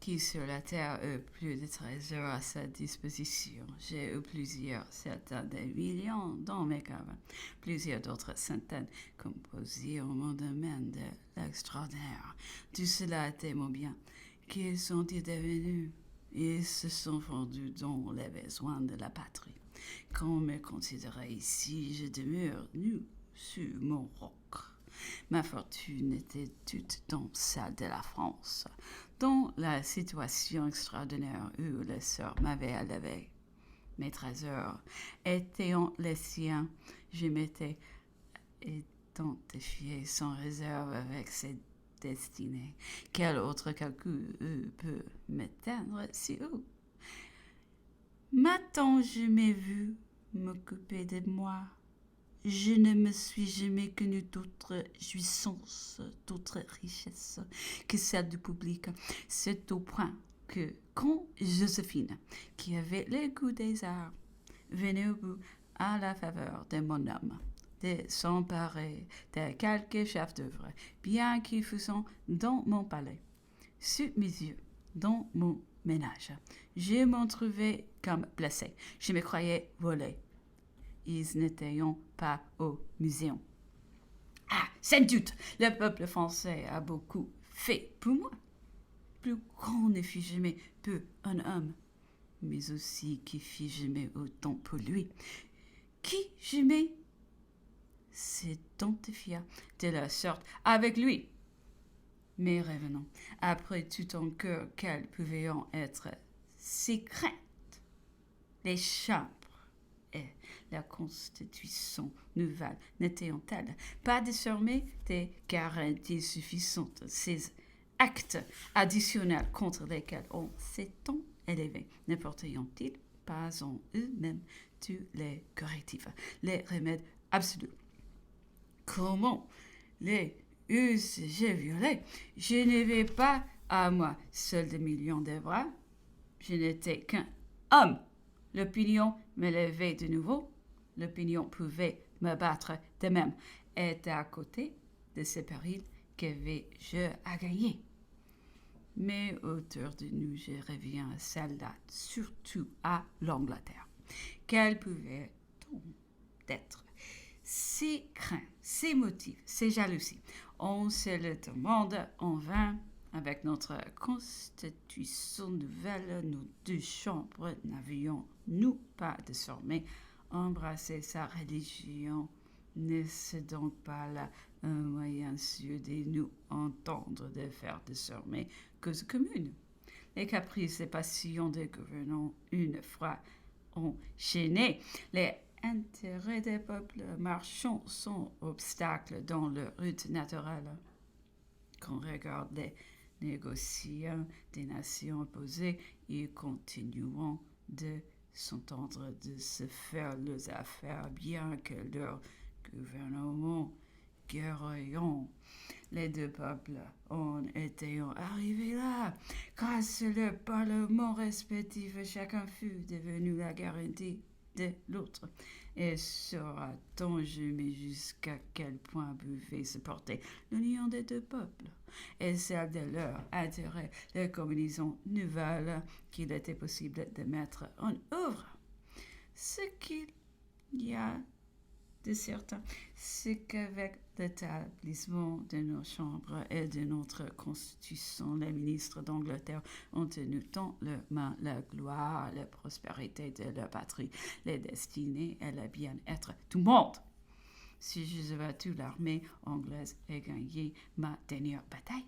Qui sur la terre eut plus de trésors à sa disposition. J'ai eu plusieurs, certains des millions dans mes caves, plusieurs d'autres centaines composées au mon domaine de l'extraordinaire. Tout cela était mon bien. Qui sont-ils devenus? Ils se sont vendus dans les besoins de la patrie. Qu'on me considérait ici, je demeure nu sur mon roc. Ma fortune était toute dans celle de la France, dont la situation extraordinaire où le sort m'avait élevé. Mes trésors étant les siens, je m'étais identifié sans réserve avec ses destinées. Quel autre calcul peut m'éteindre si haut? M'a-t-on jamais vu m'occuper de moi? Je ne me suis jamais connu d'autre jouissance, d'autre richesse que celle du public. C'est au point que, quand Joséphine, qui avait le goût des arts, venait au bout à la faveur de mon homme, de s'emparer de quelques chefs-d'œuvre, bien qu'ils fussent dans mon palais, sous mes yeux, dans mon ménage, je m'en trouvais comme blessé. Je me croyais volé. Ils n'étaient pas au muséum. Ah, sans doute, le peuple français a beaucoup fait pour moi. Plus grand ne fut jamais peu un homme, mais aussi qui fit jamais autant pour lui. Qui jamais s'identifia de la sorte avec lui. Mais revenons, après tout en cœur, quelles pouvaient être si craintes? Les chambres et la constitution nouvelle n'étaient-elles pas désormais des garanties suffisantes? Ces actes additionnels contre lesquels on s'est tant élevé ne portaient-ils pas en eux-mêmes tous les correctifs, les remèdes absolus? Comment les eussent-je violés? Je n'avais pas à moi seul des millions de bras. Je n'étais qu'un homme. L'opinion me levait de nouveau. L'opinion pouvait me battre de même. Et à côté de ce péril qu'avais-je à gagner? Mais autour de nous, je reviens à celle-là, surtout à l'Angleterre. Quels pouvaient-on être? Ces craintes, ces motifs, ces jalousies, on se le demande en vain. Avec notre constitution nouvelle, nos deux chambres n'avions-nous pas désormais embrassé sa religion? N'est-ce donc pas là un moyen sûr de nous entendre de faire désormais cause commune? Les caprices et passions des gouvernants, une fois enchaînés, les intérêts des peuples marchands sont obstacles dans leur route naturelle. Qu'on regarde les négociants des nations opposées, ils continueront de s'entendre de se faire leurs affaires, bien que leur gouvernement guerroyant. Les deux peuples en étaient arrivés là, grâce le parlement respectif, chacun fut devenu la garantie de l'autre. Et saura-t-on jamais jusqu'à quel point pouvait se porter l'union des deux peuples et celle de leur intérêt, la combinaison nouvelle qu'il était possible de mettre en œuvre? Ce qu'il y a de certain, c'est qu'avec l'établissement de nos chambres et de notre constitution, les ministres d'Angleterre ont tenu tant leur main la gloire, la prospérité de leur patrie, les destinées et le bien-être tout le monde. Si je battu l'armée anglaise et gagné ma dernière bataille,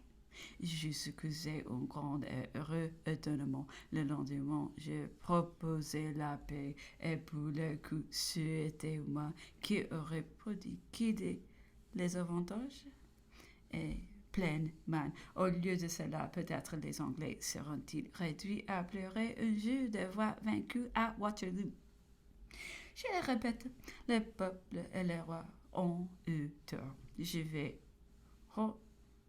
jusqu'usé un grand et heureux étonnement. Le lendemain, je proposais la paix, et pour le coup, c'était moi qui aurais prodigué les avantages. Et pleine main. Au lieu de cela, peut-être les Anglais seront-ils réduits à pleurer un jeu d'avoir vaincu à Waterloo. Je le répète, le peuple et les rois ont eu tort. Je vais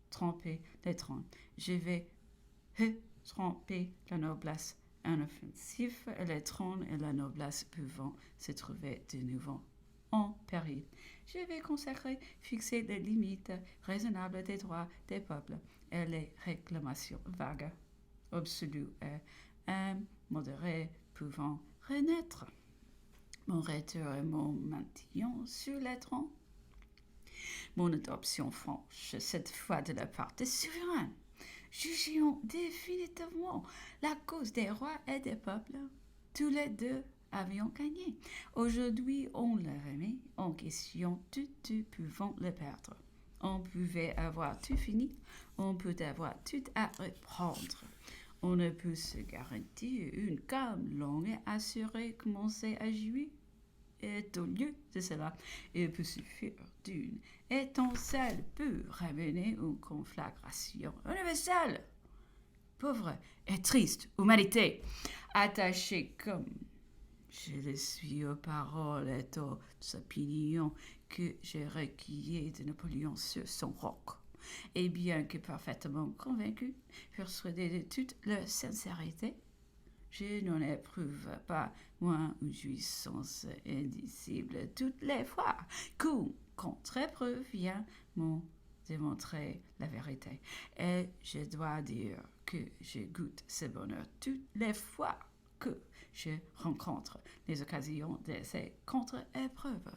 tromper les trônes. Je vais tromper la noblesse en offensif et les trônes et la noblesse pouvant se trouver de nouveau en péril. Je vais consacrer, fixer les limites raisonnables des droits des peuples et les réclamations vagues absolu et un modéré pouvant renaître. Mon retour et mon maintien sur les trônes. Mon adoption franche, cette fois de la part des souverains. Jugeons définitivement la cause des rois et des peuples. Tous les deux avions gagné. Aujourd'hui, on le remet en question, tout pouvant le perdre. On pouvait avoir tout fini, on peut avoir tout à reprendre. On ne peut se garantir une calme longue et assurée commencer à jouer. Et au lieu de cela, il peut suffire d'une étincelle pour ramener une conflagration universelle. Pauvre et triste humanité, attachée comme je le suis aux paroles et aux opinions que j'ai recueillies de Napoléon sur son roc. Et bien que parfaitement convaincu, persuadé de toute leur sincérité, je n'en éprouve pas moins une jouissance indicible toutes les fois qu'une contre-épreuve vient m'en démontrer la vérité. Et je dois dire que je goûte ce bonheur toutes les fois que je rencontre les occasions de ces contre-épreuves.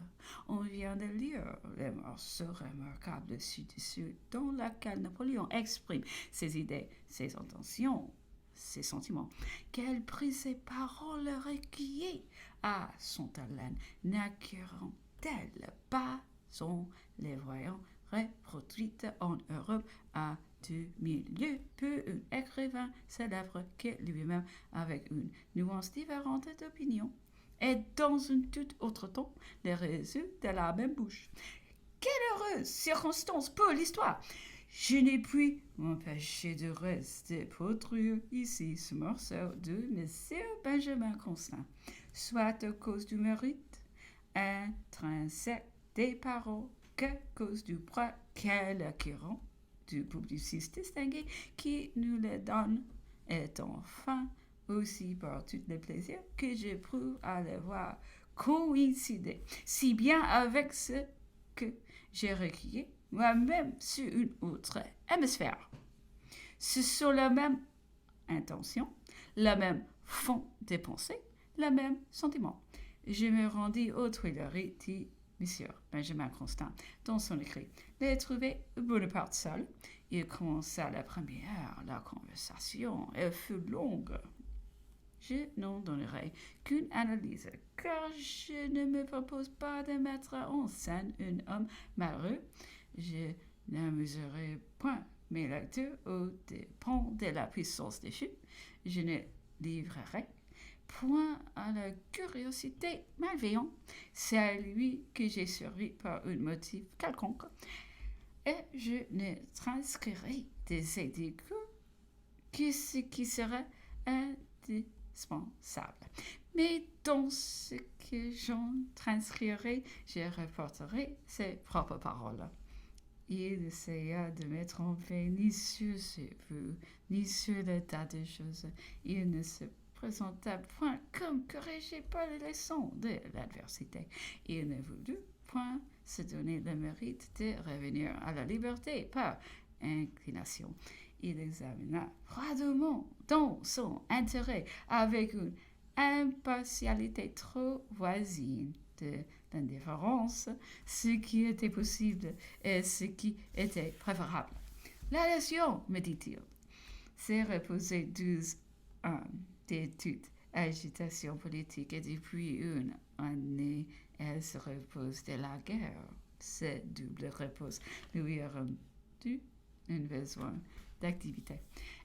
On vient de lire les morceaux remarquables ci-dessus dans lesquels Napoléon exprime ses idées, ses intentions, ses sentiments. Quel prix ces paroles recueillies à son talent n'acquerront-elles pas en les voyant reproduites en Europe à 2000 lieues pour un écrivain célèbre qui lui-même, avec une nuance différente d'opinion, et dans un tout autre ton, les résulte de la même bouche. Quelle heureuse circonstance pour l'histoire! Je n'ai pu m'empêcher de rester produire ici ce morceau de M. Benjamin Constant, soit à cause du mérite intrinsèque des paroles qu'à cause du poids qu'elles acquérent du publiciste distingué qui nous les donne, et enfin aussi par tout le plaisir que j'éprouve à les voir coïncider si bien avec ce que j'ai recueilli moi-même sur une autre hémisphère. Ce sont la même intention, le même fond des pensées, le même sentiment. Je me rendis aux Tuileries, dit M. Benjamin Constant dans son écrit. Les trouvé Bonaparte seul. Il commença la première, la conversation, elle fut longue. Je n'en donnerai qu'une analyse, car je ne me propose pas de mettre en scène un homme malheureux. Je n'amuserai point mes lecteurs aux dépens de la puissance déchue. Je ne livrerai point à la curiosité malveillante. C'est à lui que j'ai servi par un motif quelconque. Et je ne transcrirai des édicts que ce qui serait indispensable. Mais dans ce que j'en transcrirai, je reporterai ses propres paroles. Il essaya de me tromper ni sur ses vues, ni sur l'état des choses. Il ne se présenta point comme corrigé par les leçons de l'adversité. Il ne voulut point se donner le mérite de revenir à la liberté par inclination. Il examina froidement dans son intérêt avec une impartialité trop voisine de l'indifférence, ce qui était possible et ce qui était préférable. La leçon, me dit-il, s'est reposée 12 ans d'études, agitation politique et depuis une année, elle se repose de la guerre. Cette double repose lui a rendu un besoin d'activité.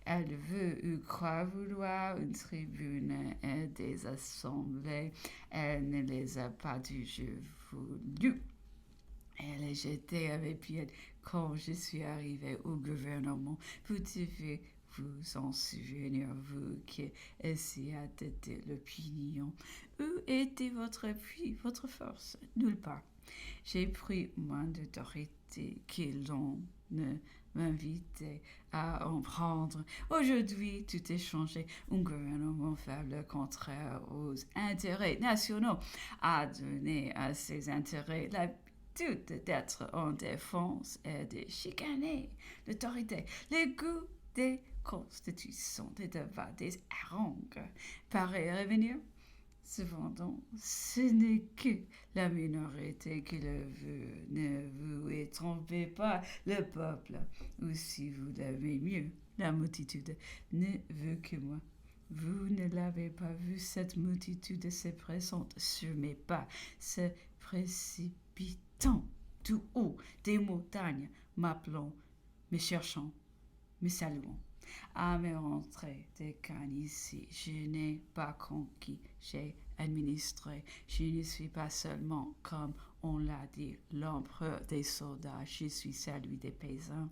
Elle veut ou croit vouloir une tribune et des assemblées. Elle ne les a pas du jeu voulu. Elle est jetée avec pied quand je suis arrivée au gouvernement. Vous devez vous en souvenir, vous qui essayez de l'opinion. Où était votre appui, votre force? Nulle part. J'ai pris moins d'autorité qu'ils l'on ne m'invitait à en prendre. Aujourd'hui, tout est changé. Un gouvernement faible, contraire aux intérêts nationaux, a donné à ses intérêts l'habitude d'être en défense et de chicaner l'autorité. Le goût des constitution des débats, des harangues, paraît revenir. Cependant, ce n'est que la minorité qui le veut. Ne vous y trompez pas, le peuple, ou si vous l'avez mieux, la multitude, ne veut que moi. Vous ne l'avez pas vu, cette multitude se présente sur mes pas, se précipitant tout haut des montagnes, m'appelant, me cherchant, me saluant. À me rentrer des cannes ici, je n'ai pas conquis, j'ai administré. Je ne suis pas seulement, comme on l'a dit, l'empereur des soldats, je suis celui des paysans,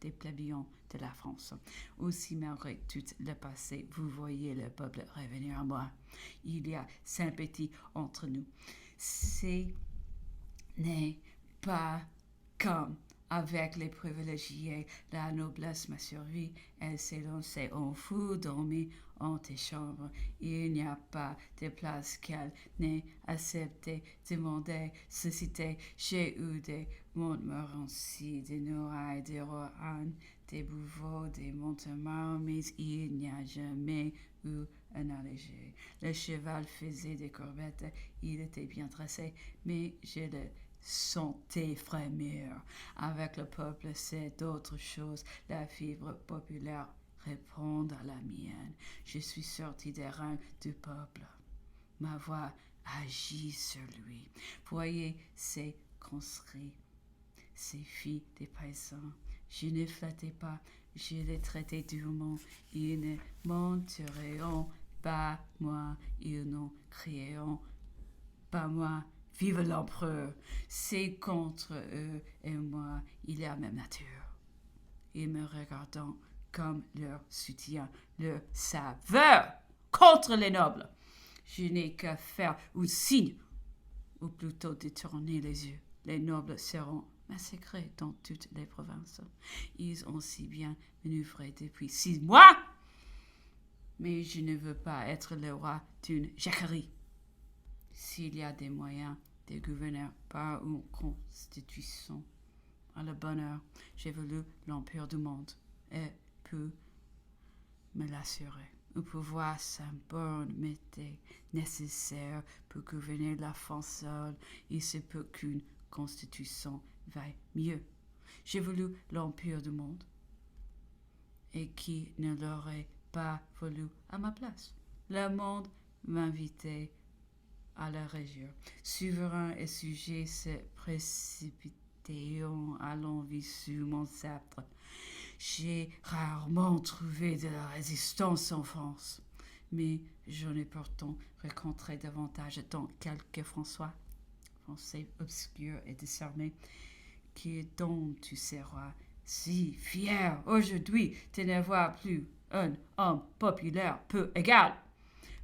des plébéiens de la France. Aussi, malgré tout le passé, vous voyez le peuple revenir à moi. Il y a sympathie entre nous. Ce n'est pas comme avec les privilégiés, la noblesse m'a servi, elle s'est lancée en fou, dormi en tes chambres. Il n'y a pas de place qu'elle n'ait accepté, demandé, suscité. J'ai eu des Montmorency, des Noailles, des Rohan, des Bouveaux, des Montemar, mais il n'y a jamais eu un allégé. Le cheval faisait des courbettes, il était bien dressé, mais je le sentais frémir. Avec le peuple, c'est d'autres choses. La fibre populaire répond à la mienne. Je suis sorti des rangs du peuple. Ma voix agit sur lui. Voyez ces conscrits, ces filles des paysans. Je ne flattais pas, je les traitais durement. Ils ne mentiront pas moi, ils n'en crieront pas moi. Vive l'empereur! C'est contre eux et moi, il y a même nature. Ils me regardant comme leur soutien, leur saveur contre les nobles. Je n'ai qu'à faire un signe, ou plutôt détourner les yeux. Les nobles seront massacrés dans toutes les provinces. Ils ont si bien manœuvré depuis 6 mois. Mais je ne veux pas être le roi d'une jacquerie. S'il y a des moyens de gouverner par une constitution à la bonne heure, j'ai voulu l'empire du monde et pu me l'assurer. Un pouvoir sans borne m'était nécessaire pour gouverner la France seule. Il se peut qu'une constitution vaille mieux. J'ai voulu l'empire du monde et qui ne l'aurait pas voulu à ma place. Le monde m'invitait à la région. Souverain et sujet se précipitaient à l'envie sur mon sceptre. J'ai rarement trouvé de la résistance en France, mais j'en ai pourtant rencontré davantage dans quelques Français obscurs et décernés, qui dont tu seras si fier aujourd'hui de n'avoir plus un homme populaire peu égal.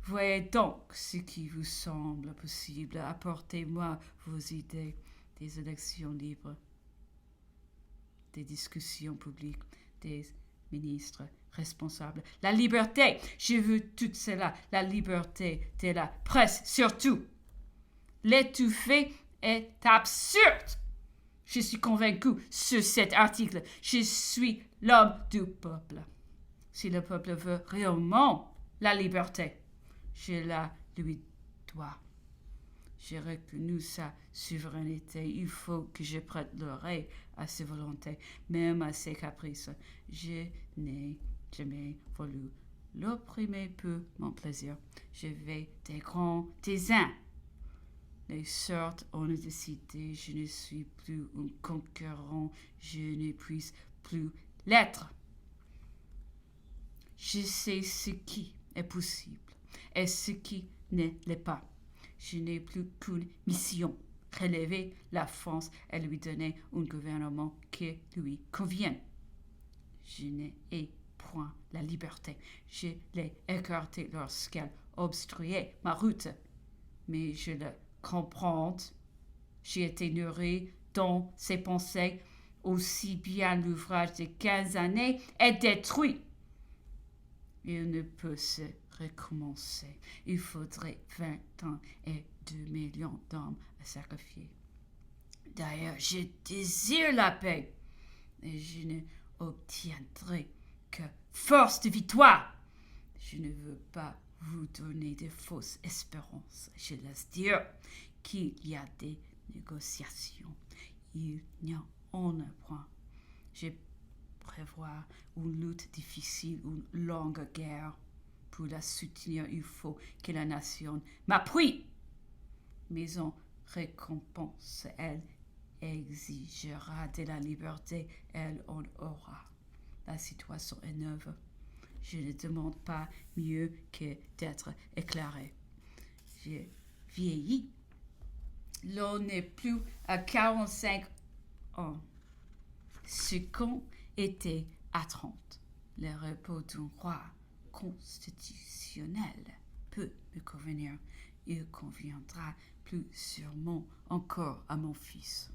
Voyez donc ce qui vous semble possible. Apportez-moi vos idées, des élections libres, des discussions publiques, des ministres responsables. La liberté, je veux tout cela. La liberté de la presse, surtout. L'étouffer est absurde. Je suis convaincu sur cet article. Je suis l'homme du peuple. Si le peuple veut réellement la liberté, je la lui dois. J'ai reconnu sa souveraineté. Il faut que je prête l'oreille à ses volontés, même à ses caprices. Je n'ai jamais voulu l'opprimer pour mon plaisir. Je vais des grands, des uns. Les sortes ont décidé, je ne suis plus un conquérant, je ne puis plus l'être. Je sais ce qui est possible et ce qui ne l'est pas. Je n'ai plus qu'une mission, relever la France et lui donner un gouvernement qui lui convienne. Je n'ai point la liberté. Je l'ai écartée lorsqu'elle obstruait ma route. Mais je le comprends. J'ai été nourri dans ses pensées. Aussi bien l'ouvrage de 15 années est détruit. Il ne peut se recommencer. Il faudrait 20 ans et 2 millions d'hommes à sacrifier. D'ailleurs, je désire la paix et je ne obtiendrai quelque force de victoire. Je ne veux pas vous donner de fausses espérances. Je laisse dire qu'il y a des négociations. Il n'y en a point. Je prévois une lutte difficile, une longue guerre. Pour la soutenir, il faut que la nation m'appuie. Mais en récompense, elle exigera de la liberté, elle en aura. La situation est neuve. Je ne demande pas mieux que d'être éclairé. J'ai vieilli. L'on n'est plus à 45 ans. Ce qu'on était à 30. Le repos d'un roi constitutionnel peut me convenir. Il conviendra plus sûrement encore à mon fils.